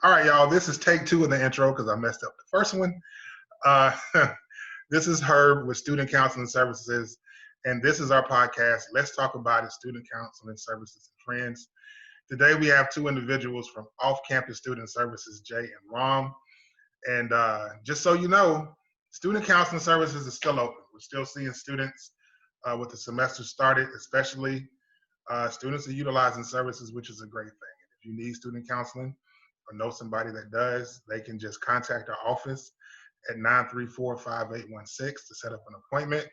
All right, y'all, this is take 2 of the intro because I messed up the first one. Uh, this is Herb with Student Counseling Services, and this is our podcast, Let's Talk About It, Student Counseling Services and Friends. Today we have 2 individuals from Off-Campus Student Services, Jay and Rom. And just so you know, Student Counseling Services is still open. We're still seeing students with the semester started, especially students are utilizing services, which is a great thing. If you need student counseling or know somebody that does, they can just contact our office at 934-5816 to set up an appointment,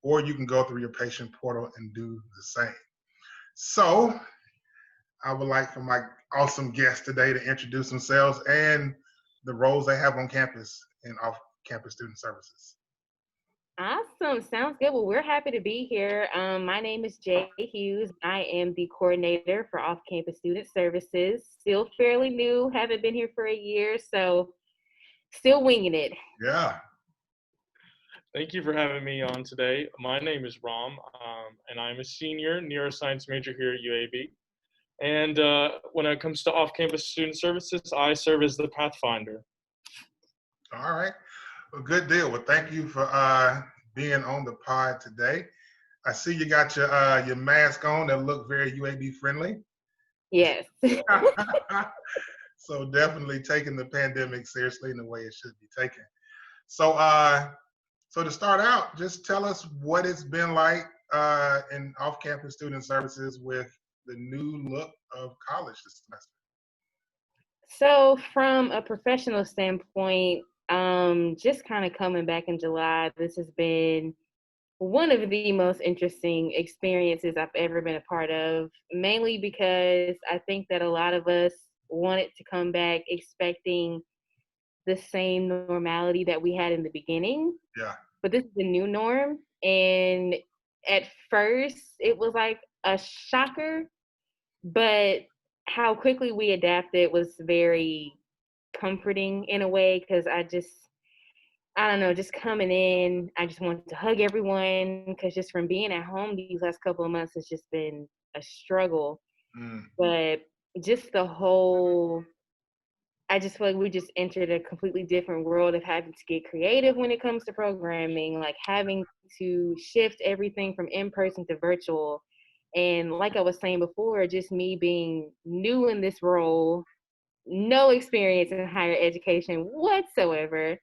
or you can go through your patient portal and do the same. So I would like for my awesome guests today to introduce themselves and the roles they have on campus in off-campus student services. Awesome. Sounds good. Well, we're happy to be here. My name is Jaye Hughes. I am the coordinator for Off-Campus Student Services. Still fairly new. Haven't been here for a year, so still winging it. Yeah. Thank you for having me on today. My name is Rom, and I'm a senior neuroscience major here at UAB. And when it comes to off-campus student services, I serve as the Pathfinder. All right. Well, good deal. Well, thank you for being on the pod today. I see you got your mask on that look very UAB friendly. Yes. So definitely taking the pandemic seriously in the way it should be taken. So so to start out, just tell us what it's been like in off-campus student services with the new look of college this semester. So from a professional standpoint, just kind of coming back in July, this has been one of the most interesting experiences I've ever been a part of, mainly because I think that a lot of us wanted to come back expecting the same normality that we had in the beginning. Yeah. But this is the new norm. And at first, it was like a shocker, but how quickly we adapted was very comforting in a way, because I don't know, just coming in, I just wanted to hug everyone, because just from being at home these last couple of months has just been a struggle. But just I just feel like we just entered a completely different world of having to get creative when it comes to programming, like having to shift everything from in-person to virtual. And like I was saying before, just me being new in this role, no experience in higher education whatsoever,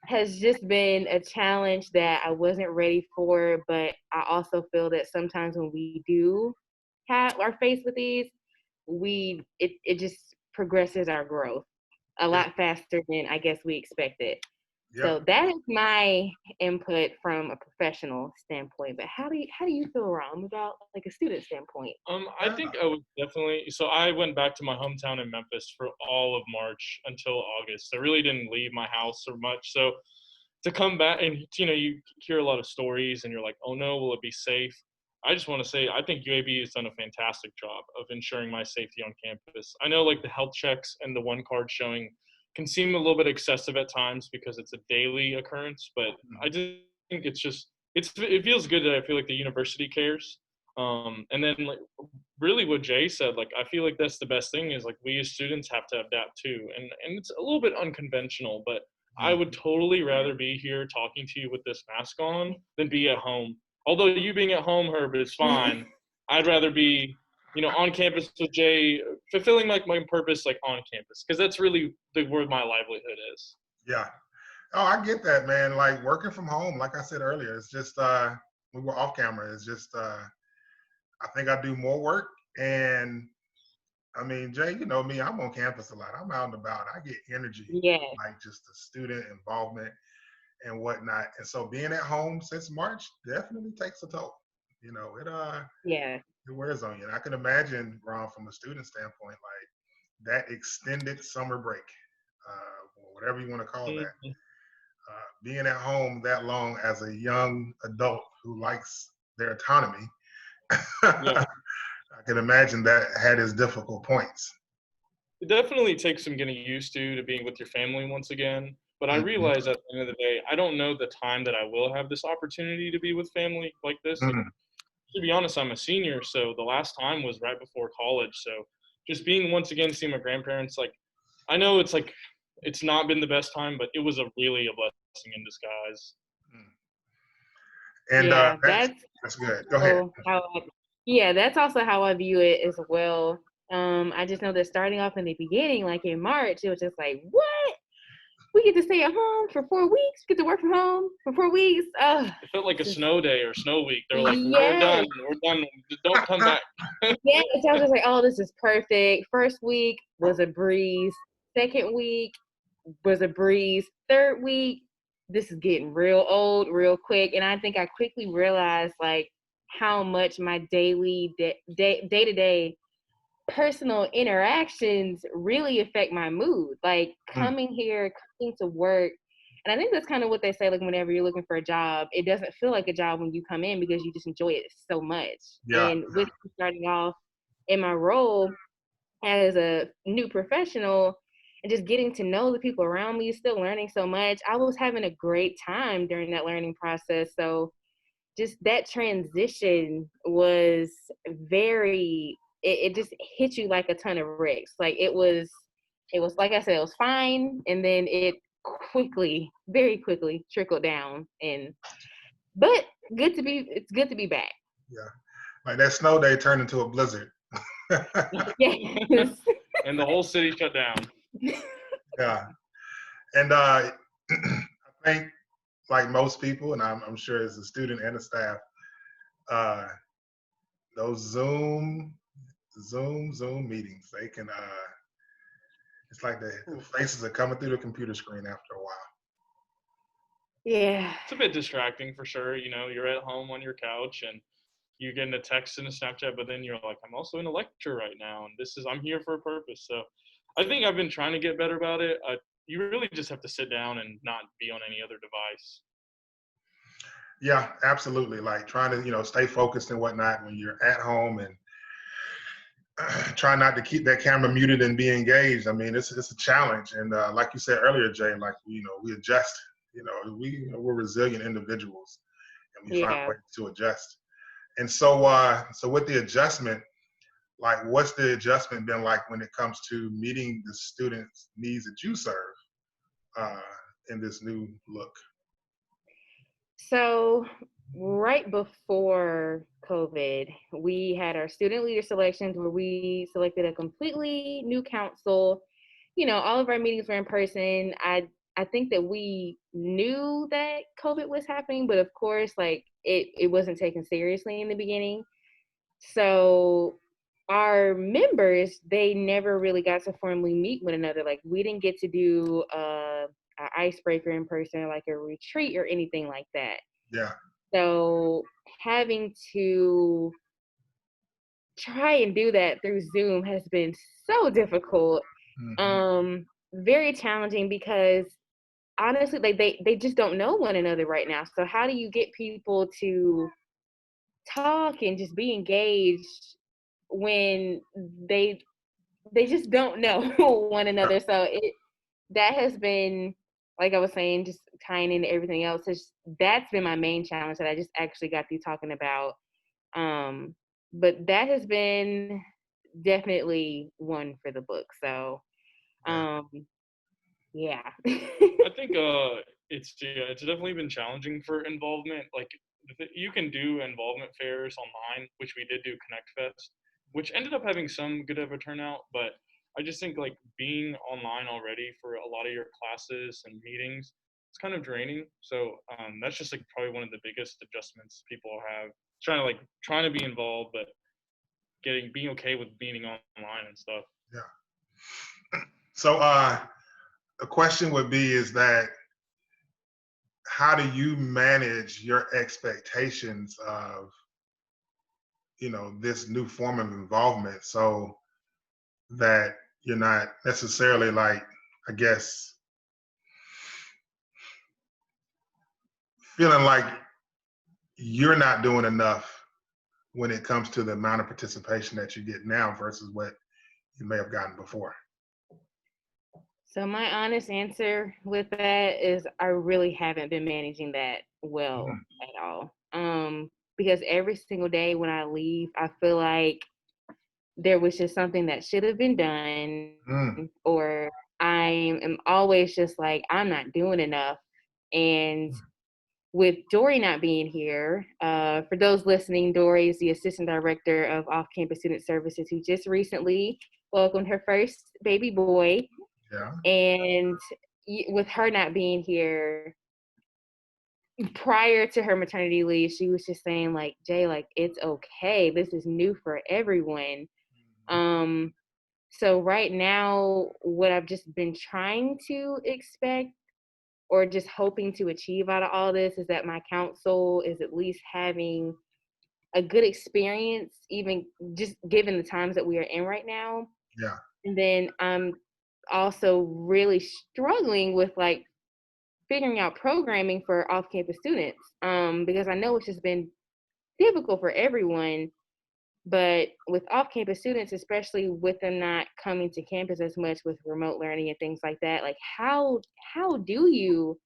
has just been a challenge that I wasn't ready for. But I also feel that sometimes when we do have our faced with these, it just progresses our growth a lot faster than I guess we expected. Yeah. So that is my input from a professional standpoint. But how do you feel, Ron, about like a student standpoint? I think I was definitely, so I went back to my hometown in Memphis for all of March until August. I really didn't leave my house or much. So to come back and, you hear a lot of stories and you're like, oh no, will it be safe? I just want to say, I think UAB has done a fantastic job of ensuring my safety on campus. I know like the health checks and the one card showing can seem a little bit excessive at times because it's a daily occurrence, but I just think it feels good that I feel like the university cares. And then like really what Jay said, like I feel like that's the best thing is like we as students have to adapt too. And it's a little bit unconventional, but I would totally rather be here talking to you with this mask on than be at home. Although you being at home, Herb, is fine. I'd rather be, on campus with Jay, fulfilling like my purpose, like on campus, because that's really where my livelihood is. Yeah. Oh, I get that, man. Like working from home, like I said earlier, it's just we were off camera. It's just I think I do more work. And I mean, Jay, you know me, I'm on campus a lot. I'm out and about. I get energy, like just the student involvement and whatnot. And so being at home since March definitely takes a toll. It wears on you. And I can imagine, Ron, from a student standpoint, like that extended summer break, or whatever you want to call that, being at home that long as a young adult who likes their autonomy, I can imagine that had its difficult points. It definitely takes some getting used to being with your family once again. But I realize at the end of the day, I don't know the time that I will have this opportunity to be with family like this. Like, to be honest, I'm a senior, so the last time was right before college. So just being once again seeing my grandparents, like I know it's not been the best time, but it was really a blessing in disguise. And Yeah, that's good. Go ahead. yeah, that's also how I view it as well. I just know that starting off in the beginning, like in March, it was just like, what? We get to stay at home for 4 weeks, get to work from home for 4 weeks. It felt like a Just, snow day or snow week. They're like, yes, we're done, don't come back. yes. I was just like, oh, this is perfect. First week was a breeze. Second week was a breeze. Third week, this is getting real old real quick. And I think I quickly realized like how much my daily day-to-day personal interactions really affect my mood. Like Mm, coming here, coming to work. And I think that's kind of what they say, like whenever you're looking for a job, it doesn't feel like a job when you come in because you just enjoy it so much. yeah, And with starting off in my role as a new professional and just getting to know the people around me, still learning so much, I was having a great time during that learning process. So just that transition was very, it just hit you like a ton of bricks. Like it was like I said, it was fine, and then it quickly, very quickly trickled down. And but it's good to be back. yeah. Like that snow day turned into a blizzard. Yes. And the whole city shut down. Yeah. And I think, like most people, and I'm sure as a student and a staff, uh, those Zoom meetings, they can, it's like the faces are coming through the computer screen after a while. Yeah. It's a bit distracting for sure. You're at home on your couch and you're getting a text and a Snapchat, but then you're like, I'm also in a lecture right now, and I'm here for a purpose. So I think I've been trying to get better about it. You really just have to sit down and not be on any other device. Yeah, absolutely. Like trying to, stay focused and whatnot when you're at home and try not to keep that camera muted and be engaged. I mean, it's a challenge. And like you said earlier, Jay, like, we adjust, we're resilient individuals and we find Yeah. ways to adjust. And so, so with the adjustment, like what's the adjustment been like when it comes to meeting the students' needs that you serve uh, in this new look? So right before COVID, we had our student leader selections where we selected a completely new council. All of our meetings were in person. I think that we knew that COVID was happening, but of course, like it wasn't taken seriously in the beginning. So our members, they never really got to formally meet one another. Like we didn't get to do an icebreaker in person, like a retreat or anything like that. Yeah. So having to try and do that through Zoom has been so difficult. Mm-hmm. Very challenging because honestly, like they just don't know one another right now. So how do you get people to talk and just be engaged when they just don't know one another? So that has been, like I was saying, just tying into everything else. That's been my main challenge that I just actually got through talking about. But that has been definitely one for the book. So, um, yeah. I think it's definitely been challenging for involvement. Like you can do involvement fairs online, which we did do Connect Fest, which ended up having some good of a turnout. But I just think like being online already for a lot of your classes and meetings, it's kind of draining. So that's just like probably one of the biggest adjustments people have. Trying to be involved, but being okay with being online and stuff. Yeah. So the question would be is that how do you manage your expectations of, this new form of involvement so that you're not necessarily like, I guess, feeling like you're not doing enough when it comes to the amount of participation that you get now versus what you may have gotten before? So my honest answer with that is I really haven't been managing that well Mm, at all. Because every single day when I leave, I feel like there was just something that should have been done, mm, or am always just like, I'm not doing enough. And with Dory not being here, for those listening, Dory is the assistant director of Off-Campus Student Services, who just recently welcomed her first baby boy. Yeah. And with her not being here, prior to her maternity leave, she was just saying, like, Jay, like, it's okay. This is new for everyone. So right now, what I've just been trying to expect or just hoping to achieve out of all this is that my council is at least having a good experience, even just given the times that we are in right now. Yeah. And then I'm also really struggling with like figuring out programming for off-campus students, because I know it's just been difficult for everyone. But with off-campus students, especially with them not coming to campus as much with remote learning and things like that, like how do you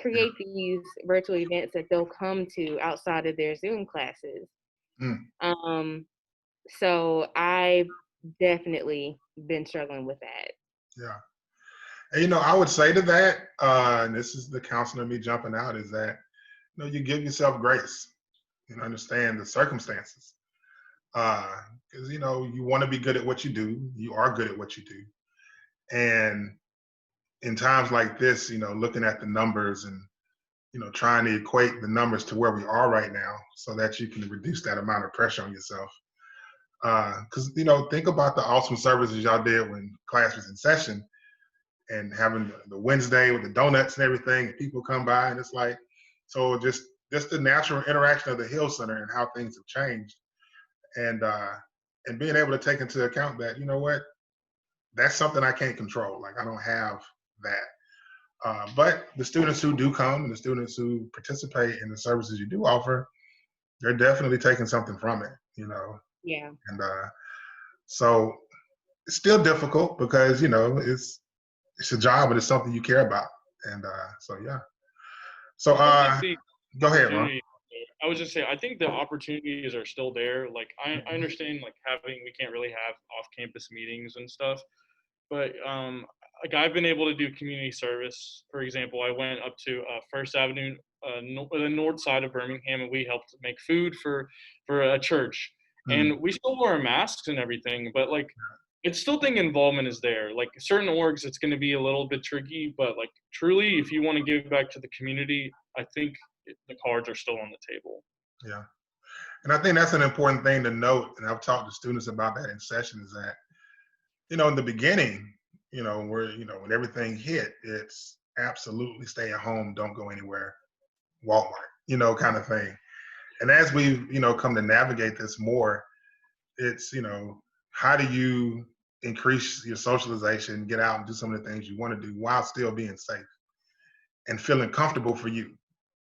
create these virtual events that they'll come to outside of their Zoom classes? So I've definitely been struggling with that. Yeah. And, I would say to that, and this is the counselor me jumping out, is that, you give yourself grace and understand the circumstances. Because, you want to be good at what you do. You are good at what you do. And in times like this, looking at the numbers and, trying to equate the numbers to where we are right now so that you can reduce that amount of pressure on yourself. Because, think about the awesome services y'all did when class was in session and having the Wednesday with the donuts and everything, and people come by, and it's like, so just the natural interaction of the Hill Center and how things have changed. And being able to take into account that, that's something I can't control. Like, I don't have that. But the students who do come and the students who participate in the services you do offer, they're definitely taking something from it, Yeah. And so it's still difficult because, it's a job and it's something you care about. And so, yeah. So go ahead, Ron. I was just saying, I think the opportunities are still there. Like, I understand, like, we can't really have off-campus meetings and stuff. But, like, I've been able to do community service. For example, I went up to First Avenue, the north side of Birmingham, and we helped make food for a church. And we still wear masks and everything, but, like, I still think involvement is there. Like, certain orgs, it's going to be a little bit tricky, but, like, truly, if you want to give back to the community, I think the cards are still on the table. Yeah. And I think that's an important thing to note, and I've talked to students about that in session, is that, in the beginning, when everything hit, it's absolutely stay at home, don't go anywhere, Walmart, kind of thing. And as we've, come to navigate this more, it's, how do you increase your socialization, get out and do some of the things you want to do while still being safe and feeling comfortable for you?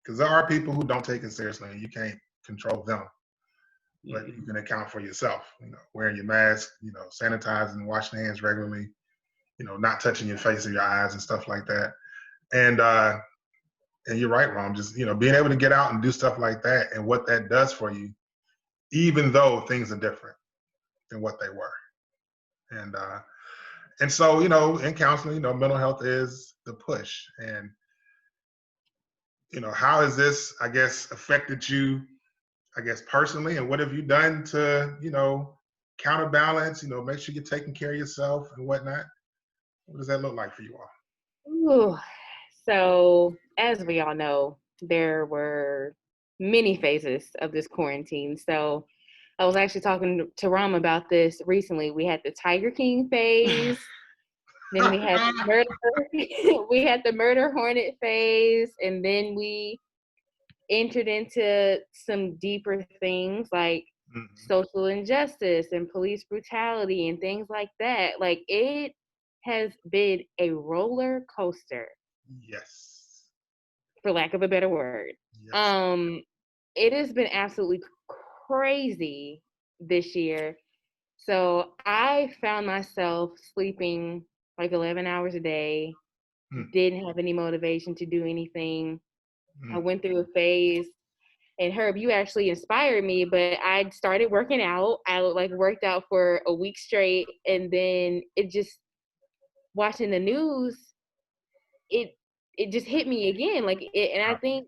Because there are people who don't take it seriously and you can't control them, but you can account for yourself, wearing your mask, sanitizing, washing hands regularly, not touching your face or your eyes and stuff like that. And you're right, Ron, just, being able to get out and do stuff like that and what that does for you, even though things are different than what they were. And so, in counseling, mental health is the push. And, how has this, I guess, affected you, I guess, personally? And what have you done to, counterbalance, make sure you're taking care of yourself and whatnot? What does that look like for you all? Ooh. So, as we all know, there were many phases of this quarantine. So, I was actually talking to Ram about this recently. We had the Tiger King phase, then we had the murder hornet phase, and then we entered into some deeper things like social injustice and police brutality and things like that. Like, it has been a roller coaster. Yes. For lack of a better word. Yes. It has been absolutely crazy this year. So I found myself sleeping like 11 hours a day, didn't have any motivation to do anything. I went through a phase, and Herb, you actually inspired me, but I started working out. I worked out for a week straight, and then it just, watching the news it just hit me again. Like, and I think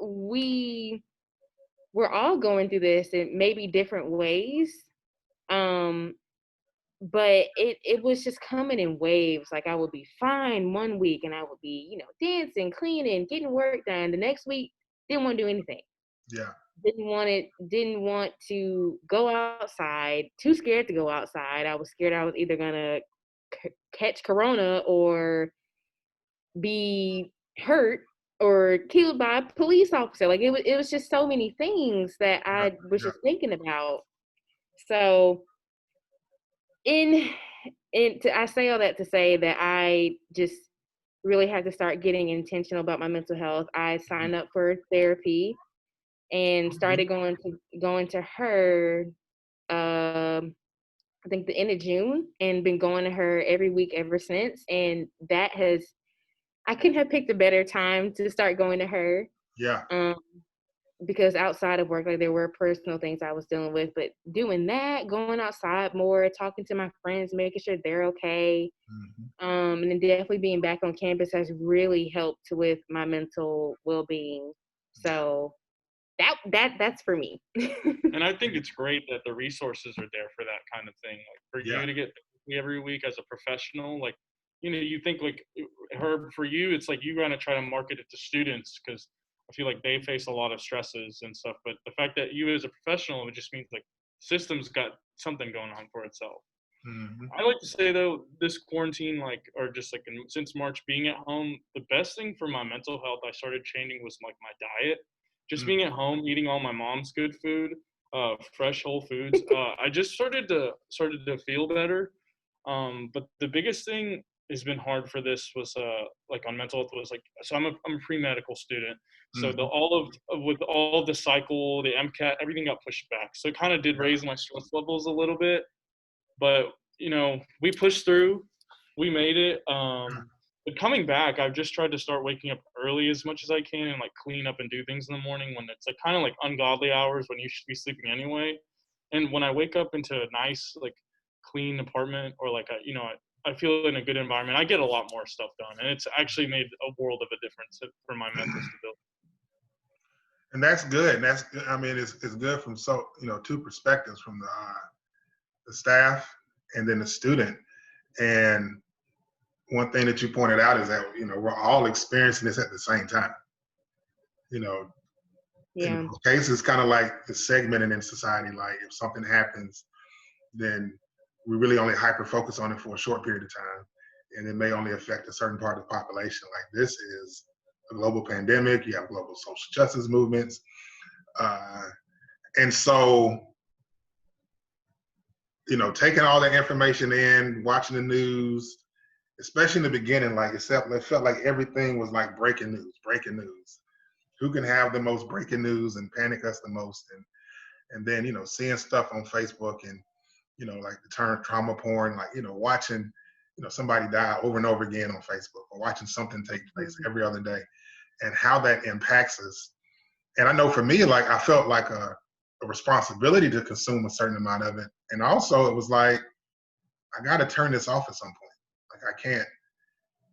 we're all going through this in maybe different ways. But it was just coming in waves. Like, I would be fine one week and I would be, dancing, cleaning, getting work done. The next week, didn't want to do anything. Yeah. Didn't want to go outside, too scared to go outside. I was scared I was either gonna catch corona or be hurt or killed by a police officer. Like, it was just so many things that I was just thinking about. So I say all that to say that I just really had to start getting intentional about my mental health. I signed up for therapy and started going to her. I think the end of June, and been going to her every week ever since. And I couldn't have picked a better time to start going to her. Yeah. Because outside of work, like, there were personal things I was dealing with, but doing that, going outside more, talking to my friends, making sure they're okay. And then definitely being back on campus has really helped with my mental well-being. So that's for me. And I think it's great that the resources are there for that kind of thing. Like, for you to get every week as a professional, like, you think, like, Herb, for you, it's like you want to try to market it to students because I feel like they face a lot of stresses and stuff. But the fact that you as a professional, it just means, like, system's got something going on for itself. I like to say, though, this quarantine, like, or just like since March, being at home, the best thing for my mental health I started changing was, like, my diet. Just being at home, eating all my mom's good food, fresh whole foods. I just started to feel better. But the biggest thing has been hard for this was like on mental health was, like, so I'm a pre-medical student, so with all the cycle, the MCAT, everything got pushed back, so it kind of did raise my stress levels a little bit, but we pushed through, we made it. But coming back, I've just tried to start waking up early as much as I can and, like, clean up and do things in the morning when it's, like, kind of like ungodly hours when you should be sleeping anyway. And when I wake up into a nice, like, clean apartment, or like I feel in a good environment, I get a lot more stuff done, and it's actually made a world of a difference for my mental stability. And that's good. I mean, it's good from two perspectives, from the staff and then the student. And one thing that you pointed out is that we're all experiencing this at the same time. In most cases, kind of like it's segmented in society. Like, if something happens, then we really only hyper focus on it for a short period of time, and it may only affect a certain part of the population. Like, this is a global pandemic. You have global social justice movements, and so taking all that information in, watching the news, especially in the beginning, like, it felt like everything was like breaking news. Who can have the most breaking news and panic us the most? And then, seeing stuff on Facebook and, like the term trauma porn, like, watching, somebody die over and over again on Facebook, or watching something take place every other day, and how that impacts us. And I know for me, like, I felt like a responsibility to consume a certain amount of it. And also it was like, I got to turn this off at some point. Like, I can't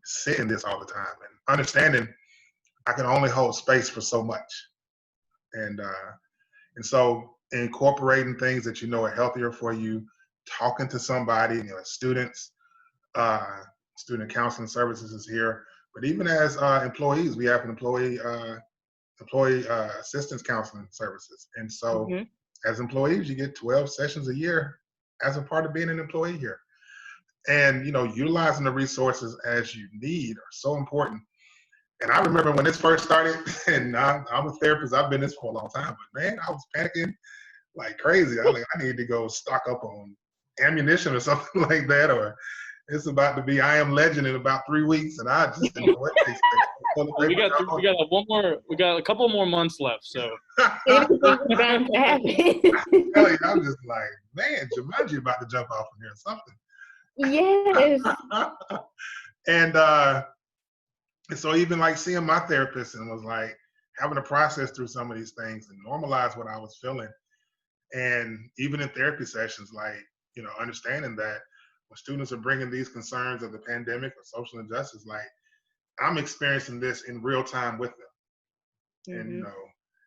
sit in this all the time, and understanding I can only hold space for so much. And so incorporating things that are healthier for you, talking to somebody, students, student counseling services is here. But even as employees, we have an employee assistance counseling services. And so as employees, you get 12 sessions a year as a part of being an employee here. And, utilizing the resources as you need are so important. And I remember when this first started, and I'm a therapist, I've been this for a long time, but man, I was panicking like crazy. I need to go stock up on ammunition or something like that, or it's about to be I Am Legend in about 3 weeks, and I just didn't know what to expect. We got a couple more months left, so Anything's bound to happen. I'm just like, man, Jumanji about to jump off from here or something. Yes. And so even like seeing my therapist, and was like having to process through some of these things and normalize what I was feeling. And even in therapy sessions, like, understanding that when students are bringing these concerns of the pandemic or social injustice, like, I'm experiencing this in real time with them. And, Mhm.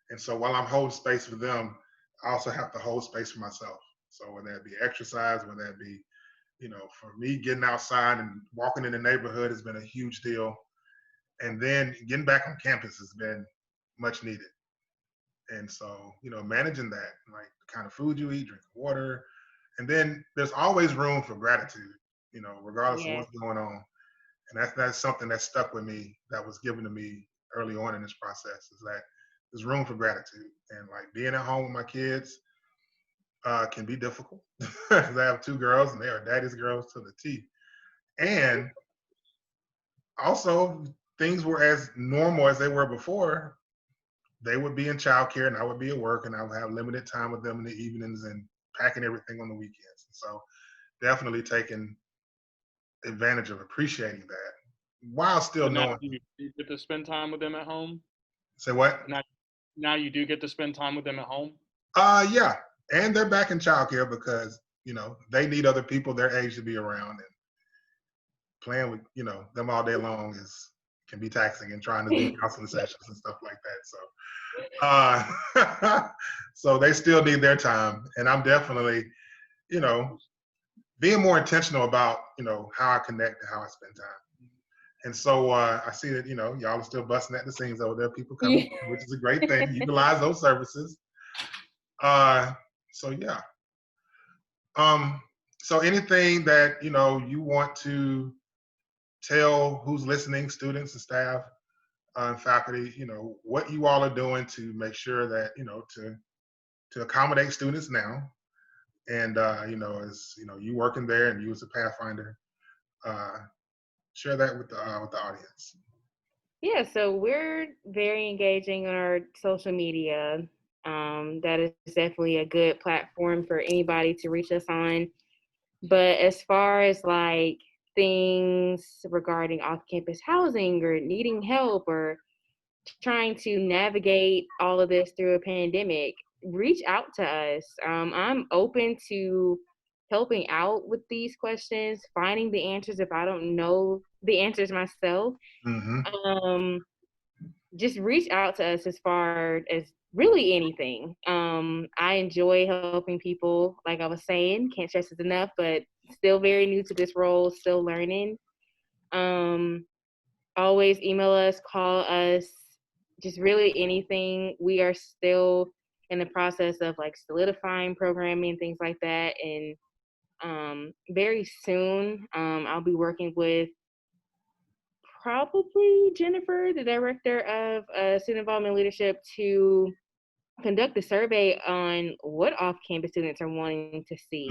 and so while I'm holding space for them, I also have to hold space for myself. So whether that be exercise, whether that be, for me, getting outside and walking in the neighborhood has been a huge deal. And then getting back on campus has been much needed. And so, managing that, like the kind of food you eat, drinking water, and then there's always room for gratitude, regardless of Yes. what's going on. And that's something that stuck with me, that was given to me early on in this process, is that there's room for gratitude. And like being at home with my kids can be difficult because I have two girls and they are daddy's girls to the T. And also, things were as normal as they were before. They would be in childcare and I would be at work, and I would have limited time with them in the evenings and packing everything on the weekends. So definitely taking advantage of appreciating that while still But now knowing. you get to spend time with them at home. Say what? Now you do get to spend time with them at home. Yeah. And they're back in childcare because, they need other people their age to be around, and playing with, them all day long can be taxing, and trying to do counseling sessions and stuff like that. So so they still need their time, and I'm definitely, you know, being more intentional about, how I connect and how I spend time. And so I see that, y'all are still busting at the seams over there, people coming, which is a great thing. Utilize those services. Uh, so yeah. Um, so anything that, you want to tell who's listening, students and staff and faculty, what you all are doing to make sure that, to accommodate students now. And, as, you working there and you as a Pathfinder, uh, share that with the audience. Yeah, so we're very engaging on our social media. That is definitely a good platform for anybody to reach us on. But as far as like things regarding off-campus housing or needing help or trying to navigate all of this through a pandemic, reach out to us. I'm open to helping out with these questions, finding the answers if I don't know the answers myself. Mm-hmm. Just reach out to us as far as really anything. I enjoy helping people, like I was saying, can't stress it enough, but still very new to this role, still learning. Um, Always email us, call us, just really anything. We are still in the process of like solidifying programming, things like that. And very soon, I'll be working with probably Jennifer, the director of student involvement leadership, to conduct a survey on what off-campus students are wanting to see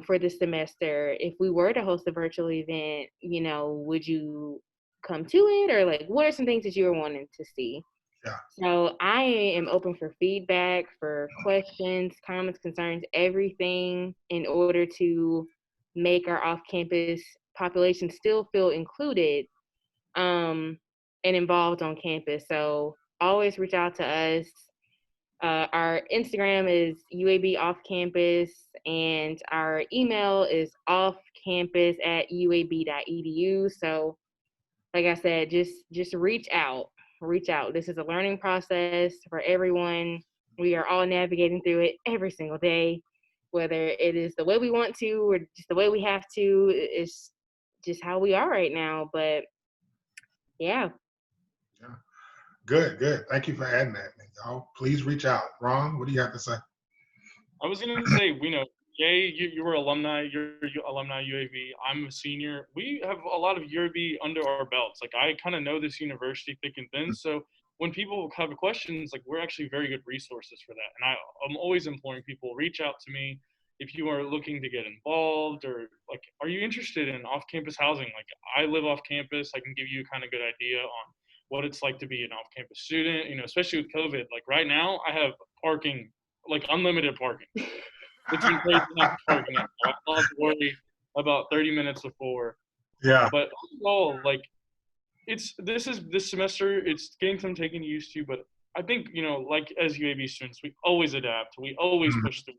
for this semester. If we were to host a virtual event, would you come to it, or like what are some things that you were wanting to see? Yeah. So I am open for feedback, for questions, comments, concerns, everything in order to make our off-campus population still feel included um, and involved on campus. So always reach out to us. Our Instagram is UAB Off Campus, and our email is offcampus@uab.edu. So, like I said, just reach out. Reach out. This is a learning process for everyone. We are all navigating through it every single day, whether it is the way we want to or just the way we have to. It's just how we are right now. But yeah. Yeah. Good. Thank you for adding that. Y'all, please reach out. Ron, what do you have to say? I was going to say, Jay, you were alumni, you're alumni UAV. I'm a senior. We have a lot of UAV under our belts. Like, I kind of know this university thick and thin. So when people have questions, like, we're actually very good resources for that. And I'm always imploring people, reach out to me if you are looking to get involved, or like, are you interested in off-campus housing? Like, I live off campus. I can give you a kind of good idea on what it's like to be an off-campus student, especially with COVID. Like, right now, I have parking, like unlimited parking. It's been crazy not parking up. I don't have to worry about 30 minutes before. Yeah. But overall, like, this semester, it's getting some taking used to, but I think, like as UAB students, we always adapt. We always push through,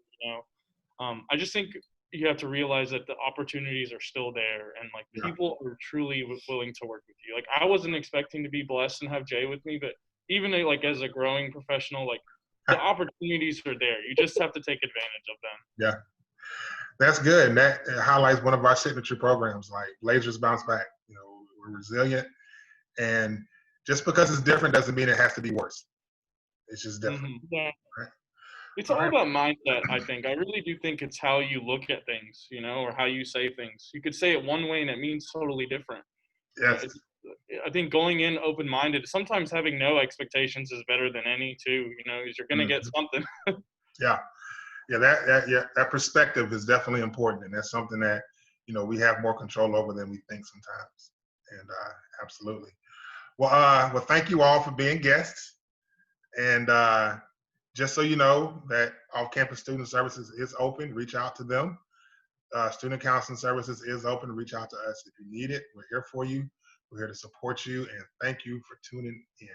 I just think you have to realize that the opportunities are still there, and like Yeah. people are truly willing to work with you. Like I wasn't expecting to be blessed and have Jay with me, but even like as a growing professional, like the opportunities are there. You just have to take advantage of them. Yeah. That's good. And that highlights one of our signature programs, like Blazers Bounce Back. You know, we're resilient. And just because it's different doesn't mean it has to be worse. It's just different. Mm-hmm. Yeah. Right? It's All all right. about mindset, I think. I really do think it's how you look at things, you know, or how you say things. You could say it one way and it means totally different. Yes. I think going in open-minded, sometimes having no expectations is better than any too, you know, because you're going to get something. Yeah. Yeah. That perspective is definitely important. And that's something that, you know, we have more control over than we think sometimes. And absolutely. Well, thank you all for being guests. And just so you know that Off-Campus Student Services is open, reach out to them. Student Counseling Services is open, reach out to us if you need it. We're here for you. We're here to support you, and thank you for tuning in.